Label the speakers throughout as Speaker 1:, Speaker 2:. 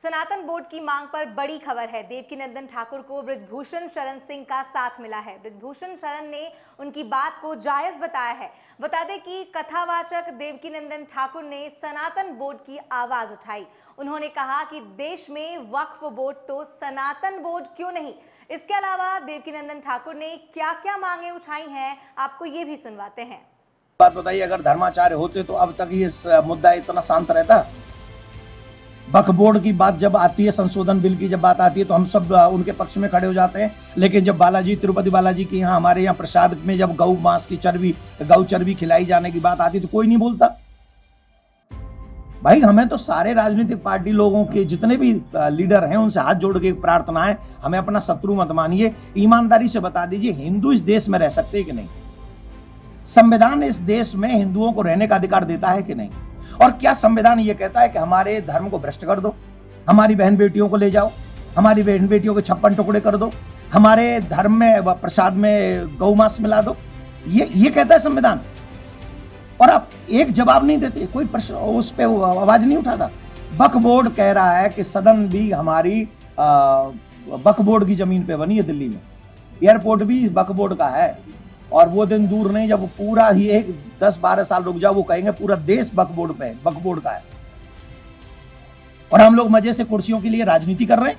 Speaker 1: सनातन board की मांग पर बड़ी खबर है। देवकीनंदन ठाकुर को बृजभूषण शरण सिंह का साथ मिला है। बृजभूषण शरण ने उनकी बात को जायज बताया है। बता दें कि कथावाचक देवकीनंदन ठाकुर ने सनातन बोर्ड की आवाज उठाई। उन्होंने कहा कि देश में वक्फ बोर्ड तो सनातन बोर्ड क्यों नहीं। इसके अलावा देवकीनंदन ठाकुर ने क्या क्या मांगे उठाई हैं, आपको ये भी सुनवाते हैं।
Speaker 2: बात बताइए, अगर धर्माचार्य होते तो अब तक ये मुद्दा इतना शांत रहता। वक्फ बोर्ड की बात जब आती है, संशोधन बिल की जब बात आती है तो हम सब उनके पक्ष में खड़े हो जाते हैं। लेकिन जब तिरुपति बालाजी की यहाँ हमारे यहाँ प्रसाद में जब गौ मांस की गौ चर्बी खिलाई जाने की बात आती तो कोई नहीं बोलता। भाई, हमें तो सारे राजनीतिक पार्टी लोगों के जितने भी लीडर हैं उनसे हाथ जोड़ के प्रार्थना है, हमें अपना शत्रु मत मानिए। ईमानदारी से बता दीजिए, हिंदू इस देश में रह सकते हैं कि नहीं? संविधान इस देश में हिंदुओं को रहने का अधिकार देता है कि नहीं? और क्या संविधान ये कहता है कि हमारे धर्म को भ्रष्ट कर दो, हमारी बहन बेटियों को ले जाओ, हमारी बहन बेटियों के 56 टुकड़े कर दो, हमारे धर्म में प्रसाद में गौ मांस मिला दो? ये कहता है संविधान। और आप एक जवाब नहीं देते, कोई प्रश्न उस पर आवाज नहीं उठाता। वक्फ बोर्ड कह रहा है कि सदन भी हमारी वक्फ बोर्ड की जमीन पे बनी है, दिल्ली में एयरपोर्ट भी वक्फ बोर्ड का है। और वो दिन दूर नहीं जब पूरा ही 10-12 साल रुक जाओ, वो कहेंगे पूरा देश वक्फ बोर्ड पे है, वक्फ बोर्ड का है। और हम लोग मजे से कुर्सियों के लिए राजनीति कर रहे हैं।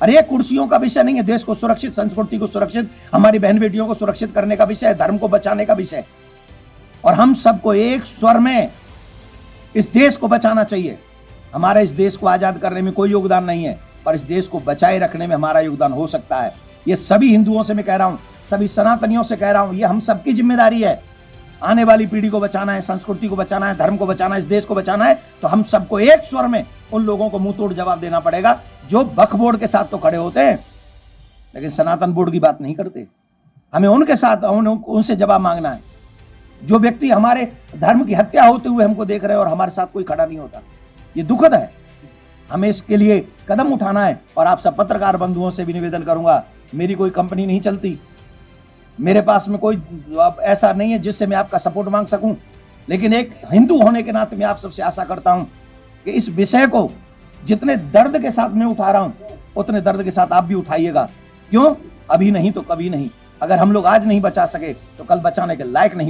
Speaker 2: अरे कुर्सियों का विषय नहीं है, देश को सुरक्षित, संस्कृति को सुरक्षित, हमारी बहन बेटियों को सुरक्षित करने का विषय है, धर्म को बचाने का विषय। और हम सबको एक स्वर में इस देश को बचाना चाहिए। हमारा इस देश को आजाद करने में कोई योगदान नहीं है, पर इस देश को बचाए रखने में हमारा योगदान हो सकता है। ये सभी हिंदुओं से मैं कह रहा हूं, सभी सनातनियों से कह रहा हूं, ये हम सबकी जिम्मेदारी है। आने वाली पीढ़ी को बचाना है, संस्कृति को बचाना है, धर्म को बचाना है, इस देश को बचाना है, तो हम सबको एक स्वर में उन लोगों को मुंह तोड़ जवाब देना पड़ेगा जो वक्फ बोर्ड के साथ तो खड़े होते हैं लेकिन सनातन बोर्ड की बात नहीं करते। हमें उनके साथ उनसे जवाब मांगना है। जो व्यक्ति हमारे धर्म की हत्या होते हुए हमको देख रहे हैं और हमारे साथ कोई खड़ा नहीं होता, ये दुखद है। हमें इसके लिए कदम उठाना है। और आप सब पत्रकार बंधुओं से भी निवेदन करूंगा, मेरी कोई कंपनी नहीं चलती, मेरे पास में कोई ऐसा नहीं है जिससे मैं आपका सपोर्ट मांग सकूं, लेकिन एक हिंदू होने के नाते मैं आप सबसे आशा करता हूं कि इस विषय को जितने दर्द के साथ मैं उठा रहा हूं उतने दर्द के साथ आप भी उठाइएगा। क्यों? अभी नहीं तो कभी नहीं। अगर हम लोग आज नहीं बचा सके तो कल बचाने के लायक नहीं।